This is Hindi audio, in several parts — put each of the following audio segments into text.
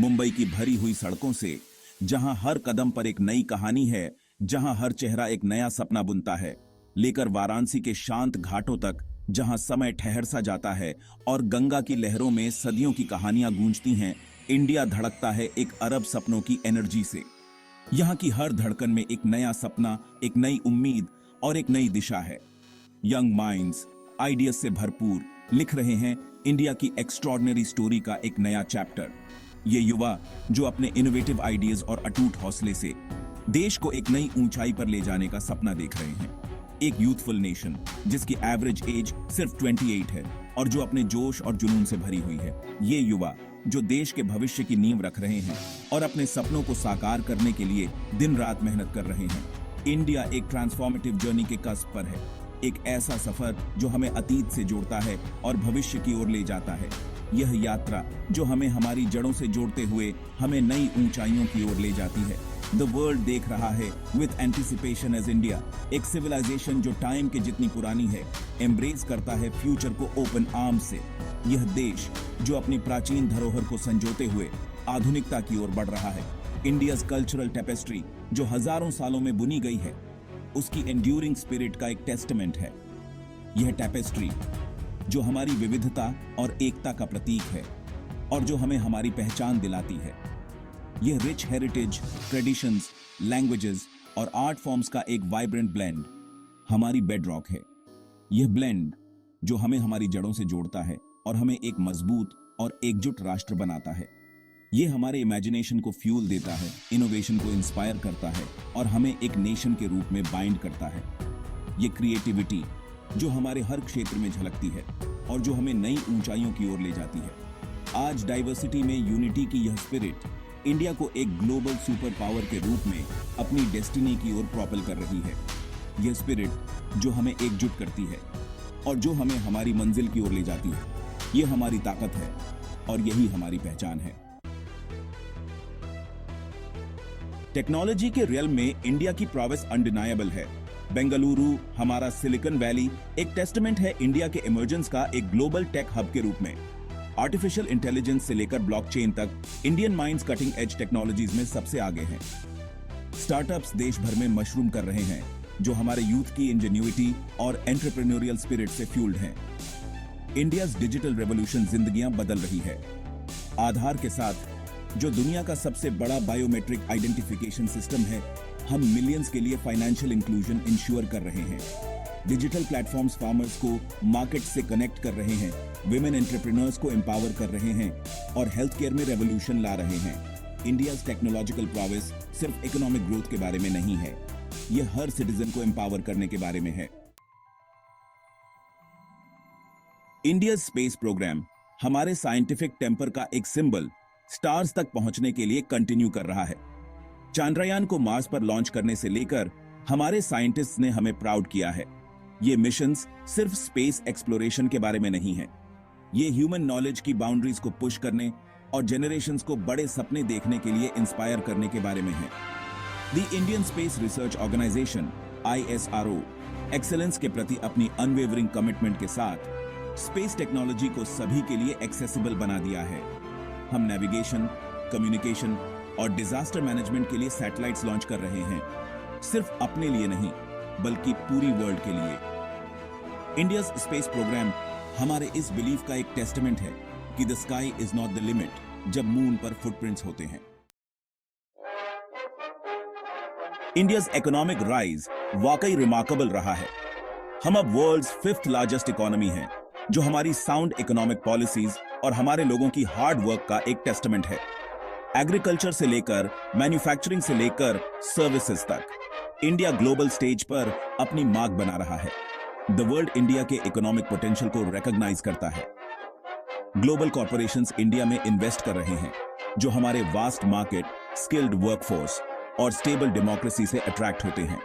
मुंबई की भरी हुई सड़कों से, जहां हर कदम पर एक नई कहानी है, जहां हर चेहरा एक नया सपना बुनता है, लेकर वाराणसी के शांत घाटों तक, जहां समय ठहर सा जाता है और गंगा की लहरों में सदियों की कहानियां गूंजती हैं, इंडिया धड़कता है एक अरब सपनों की एनर्जी से। यहाँ की हर धड़कन में एक नया सपना, एक नई उम्मीद और एक नई दिशा है। यंग माइंड्स आइडियाज से भरपूर लिख रहे हैं इंडिया की एक्स्ट्रॉर्डिनरी स्टोरी का एक नया चैप्टर। ये युवा जो अपने इनोवेटिव आइडियाज और अटूट हौसले से देश को एक नई ऊंचाई पर ले जाने का सपना देख रहे हैं। एक यूथफुल नेशन जिसकी एवरेज एज सिर्फ 28 है और जो अपने जोश और जुनून से भरी हुई है। ये युवा जो देश के भविष्य की नींव रख रहे हैं और अपने सपनों को साकार करने के लिए दिन रात मेहनत कर रहे हैं। इंडिया एक ट्रांसफॉर्मेटिव जर्नी के कस्ब पर है, एक ऐसा सफर जो हमें अतीत से जोड़ता है और भविष्य की ओर ले जाता है। यह यात्रा जो हमें हमारी जड़ों से जोड़ते हुए हमें नई ऊंचाइयों की ओर ले जाती है। द वर्ल्ड देख रहा है विथ एंटिसिपेशन एज इंडिया, एक सिविलाइजेशन जो टाइम के जितनी पुरानी है, एम्ब्रेस करता है फ्यूचर को ओपन आर्म्स से। यह देश जो अपनी प्राचीन धरोहर को संजोते हुए आधुनिकता की ओर बढ़ रहा है। इंडियाज कल्चरल टेपेस्ट्री जो हजारों सालों में बुनी गई है, उसकी एंड्यूरिंग स्पिरिट का एक टेस्टमेंट है। यह टेपेस्ट्री जो हमारी विविधता और एकता का प्रतीक है और जो हमें हमारी पहचान दिलाती है। यह रिच हेरिटेज, ट्रेडिशंस, लैंग्वेजेस और आर्ट फॉर्म्स का एक वाइब्रेंट ब्लेंड हमारी बेडरॉक है। यह ब्लेंड जो हमें हमारी जड़ों से जोड़ता है और हमें एक मजबूत और एकजुट राष्ट्र बनाता है। यह हमारे इमेजिनेशन को फ्यूल देता है, इनोवेशन को इंस्पायर करता है और हमें एक नेशन के रूप में बाइंड करता है। यह क्रिएटिविटी जो हमारे हर क्षेत्र में झलकती है और जो हमें नई ऊंचाइयों की ओर ले जाती है। आज डाइवर्सिटी में यूनिटी की यह स्पिरिट इंडिया को एक ग्लोबल सुपर पावर के रूप में अपनी डेस्टिनी की ओर प्रोपेल कर रही है। यह स्पिरिट जो हमें एकजुट करती है और जो हमें हमारी मंजिल की ओर ले जाती है। यह हमारी ताकत है और यही हमारी पहचान है। टेक्नोलॉजी के रियल में इंडिया की प्रोग्रेस अनडिनायबल है। बेंगलुरु, हमारा सिलिकॉन वैली, एक टेस्टमेंट है इंडिया के इमर्जेंस का एक ग्लोबल टेक हब के रूप में। आर्टिफिशियल इंटेलिजेंस से लेकर ब्लॉकचेन तक Indian minds cutting edge technologies में सबसे आगे हैं। स्टार्टअप्स देश भर में मशरूम कर रहे हैं जो हमारे यूथ की इंजेन्युइटी और एंटरप्रेन्योरियल स्पिरिट से फ्यूल्ड हैं। इंडियाज डिजिटल रेवोल्यूशन जिंदगियां बदल रही है। आधार के साथ जो दुनिया का सबसे बड़ा बायोमेट्रिक आइडेंटिफिकेशन सिस्टम है, हम मिलियंस के लिए फाइनेंशियल इंक्लूजन इंश्योर कर रहे हैं। डिजिटल प्लेटफॉर्म्स फार्मर्स को मार्केट से कनेक्ट कर रहे हैं, विमेन एंटरप्रेन्योर्स को एम्पावर कर रहे हैं और हेल्थ केयर में रेवोल्यूशन ला रहे हैं। इंडियाज टेक्नोलॉजिकल प्रोग्रेस सिर्फ इकोनॉमिक ग्रोथ के बारे में नहीं है, यह हर सिटीजन को एम्पावर करने के बारे में है। इंडिया स्पेस प्रोग्राम हमारे साइंटिफिक टेम्पर का एक सिंबल स्टार्स तक पहुंचने के लिए कंटिन्यू कर रहा है। चांद्रयान को मार्स पर लॉन्च करने से लेकर हमारे साइंटिस्ट्स ने हमें प्राउड किया है। ये मिशंस सिर्फ स्पेस एक्सप्लोरेशन के बारे में नहीं है, ये ह्यूमन नॉलेज की बाउंड्रीज को पुश करने और जनरेशंस को बड़े सपने देखने के लिए इंस्पायर करने के बारे में है। The Indian Space Research Organisation ISRO excellence के प्रति अपनी अनवेवरिंग कमिटमेंट के साथ स्पेस टेक्नोलॉजी को सभी के लिए एक्सेसिबल बना दिया है। हम नेविगेशन, कम्युनिकेशन और डिजास्टर मैनेजमेंट के लिए सैटेलाइट्स लॉन्च कर रहे हैं, सिर्फ अपने लिए नहीं बल्कि पूरी वर्ल्ड के लिए। इंडिया स्पेस प्रोग्राम हमारे इस बिलीफ का एक टेस्टमेंट है कि the sky is not the limit जब मून पर फुटप्रिंट्स होते हैं। इंडियाज इकोनॉमिक राइज वाकई रिमार्केबल रहा है। हम अब वर्ल्ड्स 5th लार्जेस्ट इकोनॉमी हैं, जो हमारी साउंड इकोनॉमिक पॉलिसीज और हमारे लोगों की हार्ड वर्क का एक टेस्टमेंट है। एग्रीकल्चर से लेकर मैन्युफैक्चरिंग से लेकर सर्विसेज तक इंडिया ग्लोबल स्टेज पर अपनी मार्क बना रहा है। द वर्ल्ड इंडिया के इकोनॉमिक पोटेंशियल को रिकॉग्नाइज करता है। ग्लोबल कॉर्पोरेशंस इंडिया में इन्वेस्ट कर रहे हैं, जो हमारे वास्ट मार्केट, स्किल्ड वर्कफोर्स और स्टेबल डेमोक्रेसी से अट्रैक्ट होते हैं।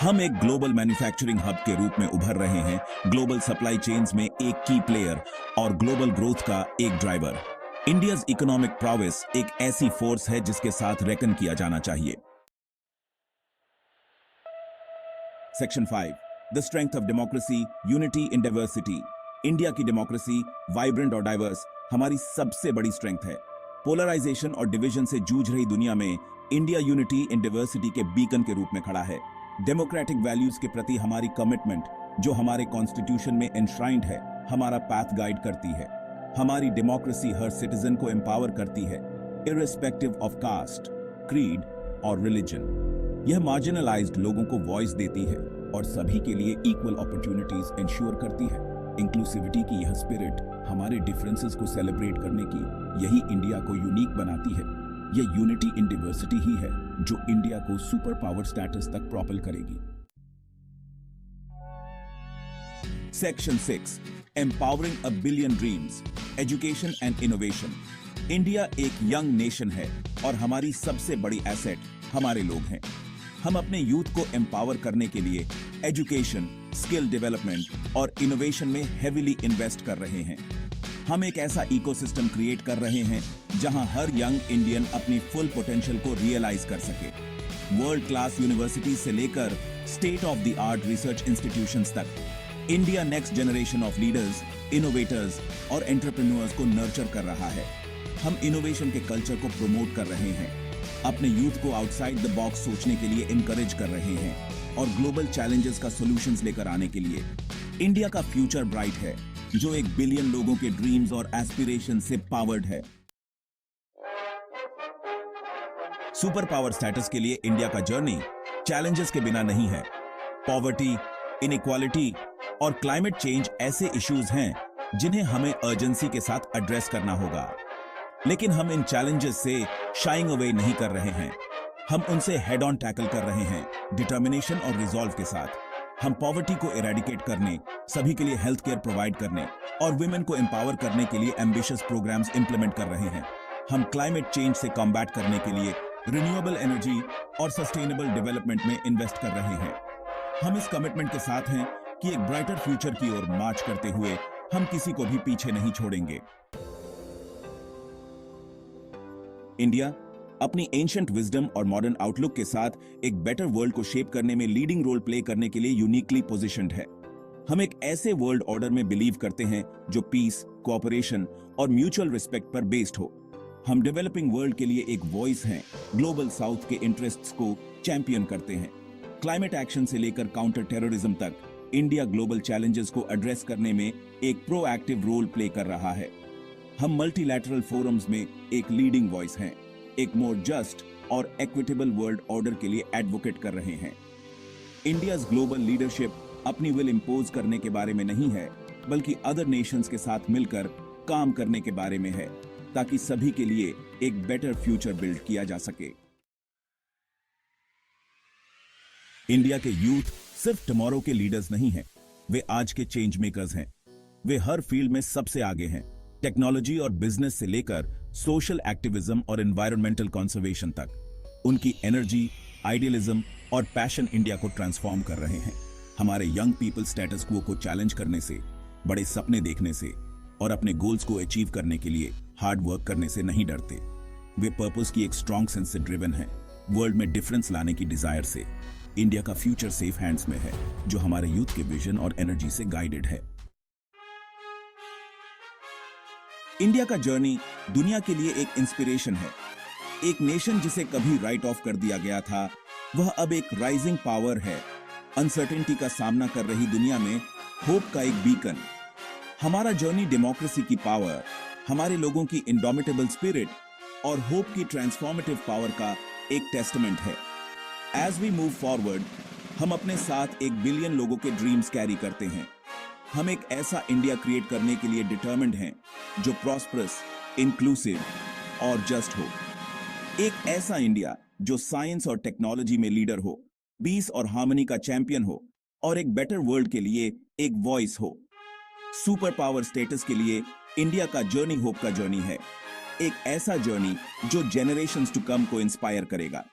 हम एक ग्लोबल मैन्युफैक्चरिंग हब के रूप में उभर रहे हैं, ग्लोबल सप्लाई चेन्स में एक की प्लेयर और ग्लोबल ग्रोथ का एक ड्राइवर। इंडियाज इकोनॉमिक प्रोग्रेस एक ऐसी फोर्स है जिसके साथ रेकन किया जाना चाहिए। Section 5, the strength of democracy, unity in diversity. India की डेमोक्रेसी वाइब्रेंट और डाइवर्स हमारी सबसे बड़ी स्ट्रेंथ है। पोलराइजेशन और डिवीजन से जूझ रही दुनिया में इंडिया यूनिटी इन डाइवर्सिटी के बीकन के रूप में खड़ा है। डेमोक्रेटिक वैल्यूज के प्रति हमारी कमिटमेंट, जो हमारे कॉन्स्टिट्यूशन में एनश्राइंड है, हमारा पाथ गाइड करती है। हमारी डेमोक्रेसी हर सिटीजन को एम्पावर करती है, इर्रेस्पेक्टिव ऑफ कास्ट, क्रीड और रिलीजन। यह मार्जिनलाइज्ड लोगों को वॉइस देती है और सभी के लिए इक्वल अपॉर्चुनिटीज इंश्योर करती है। इंक्लूसिविटी की यह स्पिरिट हमारे डिफरेंसेस को सेलिब्रेट करने की, यही इंडिया को यूनिक बनाती है। यह यूनिटी इन डाइवर्सिटी ही है जो इंडिया को सुपर पावर स्टेटस तक प्रोपेल करेगी। Section 6, empowering a billion dreams, education and innovation. India एक यंग नेशन है और हमारी सबसे बड़ी एसेट हमारे लोग हैं। हम अपने यूथ को एम्पावर करने के लिए एजुकेशन, स्किल डेवलपमेंट और इनोवेशन में हेविली इन्वेस्ट कर रहे हैं। हम एक ऐसा इकोसिस्टम क्रिएट कर रहे हैं जहां हर यंग इंडियन अपनी फुल पोटेंशियल को रियलाइज कर सके। वर्ल्ड क्लास यूनिवर्सिटी से लेकर state of the art research institutions तक, India next generation of leaders, innovators और एंटरप्रेन्योर्स को नर्चर कर रहा है। हम इनोवेशन के कल्चर को प्रमोट कर रहे हैं, अपने यूथ को आउटसाइड द बॉक्स सोचने के लिए इनकरेज कर रहे हैं और ग्लोबल चैलेंजेस का सॉल्यूशंस लेकर आने के लिए। इंडिया का फ्यूचर ब्राइट है, जो 1 बिलियन लोगों के ड्रीम्स और एस्पिरेशन से पावर्ड है। सुपर पावर स्टेटस के लिए इंडिया का जर्नी चैलेंजेस के बिना नहीं है। पॉवर्टी, इनइक्वालिटी और क्लाइमेट चेंज ऐसे इश्यूज हैं जिन्हें हमें अर्जेंसी के साथ एड्रेस करना होगा। लेकिन हम इन चैलेंजेस से शाइंग अवे नहीं कर रहे हैं, हम उनसे हेड ऑन टैकल कर रहे हैं, डिटर्मिनेशन और रिजॉल्व के साथ। हम पॉवर्टी को इरेडिकेट करने, सभी के लिए हेल्थ केयर प्रोवाइड करने और वुमेन को एम्पावर करने के लिए एम्बिशियस प्रोग्राम्स इंप्लीमेंट कर रहे हैं। हम क्लाइमेट चेंज से कॉम्बैट करने के लिए रिन्यूएबल एनर्जी और सस्टेनेबल डेवलपमेंट में इन्वेस्ट कर रहे हैं। हम इस कमिटमेंट के साथ हैं कि एक ब्राइटर फ्यूचर की ओर मार्च करते हुए हम किसी को भी पीछे नहीं छोड़ेंगे। इंडिया अपनी एंशिएंट विजडम और मॉडर्न आउटलुक के साथ एक बेटर वर्ल्ड को शेप करने में लीडिंग रोल प्ले करने के लिए यूनिकली पोजीशन्ड है। हम एक ऐसे वर्ल्ड ऑर्डर में बिलीव करते हैं जो पीस, कोऑपरेशन और म्यूचुअल रिस्पेक्ट पर बेस्ड हो। हम डेवलपिंग वर्ल्ड के लिए एक वॉइस हैं, ग्लोबल साउथ के इंटरेस्ट्स को चैंपियन करते हैं। क्लाइमेट एक्शन से लेकर काउंटर टेररिज्म तक, इंडिया ग्लोबल चैलेंजेस को एड्रेस करने में एक प्रोएक्टिव रोल प्ले कर रहा है। हम मल्टीलैटरल फोरम्स में एक लीडिंग वॉइस हैं, एक मोर जस्ट और इक्विटेबल वर्ल्ड ऑर्डर के लिए एडवोकेट कर रहे हैं। इंडियाज ग्लोबल लीडरशिप अपनी विल इंपोज करने के बारे में नहीं है, बल्कि अदर नेशंस के साथ मिलकर काम करने के बारे में है, ताकि सभी के लिए एक बेटर फ्यूचर बिल्ड किया जा सके। इंडिया के यूथ सिर्फ टुमारो के लीडर्स नहीं हैं, वे आज के चेंज मेकर्स हैं। वे हर फील्ड में सबसे आगे हैं, टेक्नोलॉजी और बिजनेस से लेकर सोशल एक्टिविज्म और एनवायरमेंटल कंजर्वेशन तक। उनकी एनर्जी, आइडियलिज्म और पैशन इंडिया को ट्रांसफॉर्म कर रहे हैं। हमारे यंग पीपल स्टेटस क्वो को चैलेंज करने से, बड़े सपने देखने से और अपने गोल्स को अचीव करने के लिए हार्ड वर्क करने से नहीं डरते। वे पर्पस की एक स्ट्रॉन्ग सेंस से ड्रिवन हैं, वर्ल्ड में डिफरेंस लाने की डिजायर से। इंडिया का फ्यूचर सेफ हैंड्स में है, जो हमारे यूथ के विजन और एनर्जी से गाइडेड है। इंडिया का जर्नी दुनिया के लिए एक इंस्पिरेशन है। एक नेशन जिसे कभी राइट ऑफ कर दिया गया था, वह अब एक राइजिंग पावर है। अनसर्टेनिटी का सामना कर रही दुनिया में होप का एक बीकन। हमारा जर्नी डेमोक्रेसी की पावर, हमारे लोगों की इंडोमिटेबल स्पिरिट और होप की ट्रांसफॉर्मेटिव पावर का एक टेस्टमेंट है। एज वी मूव फॉरवर्ड, हम अपने साथ 1 बिलियन लोगों के ड्रीम्स कैरी करते हैं। हम एक ऐसा इंडिया क्रिएट करने के लिए डिटर्मिन्ड हैं, जो प्रॉस्परस, इंक्लूसिव और जस्ट हो। एक ऐसा इंडिया जो साइंस और टेक्नोलॉजी में लीडर हो, पीस और हार्मनी का चैंपियन हो और एक बेटर वर्ल्ड के लिए एक वॉइस हो। सुपर पावर स्टेटस के लिए इंडिया का जर्नी होप का जर्नी है, एक ऐसा जर्नी जो जेनरेशंस टू कम को इंस्पायर करेगा।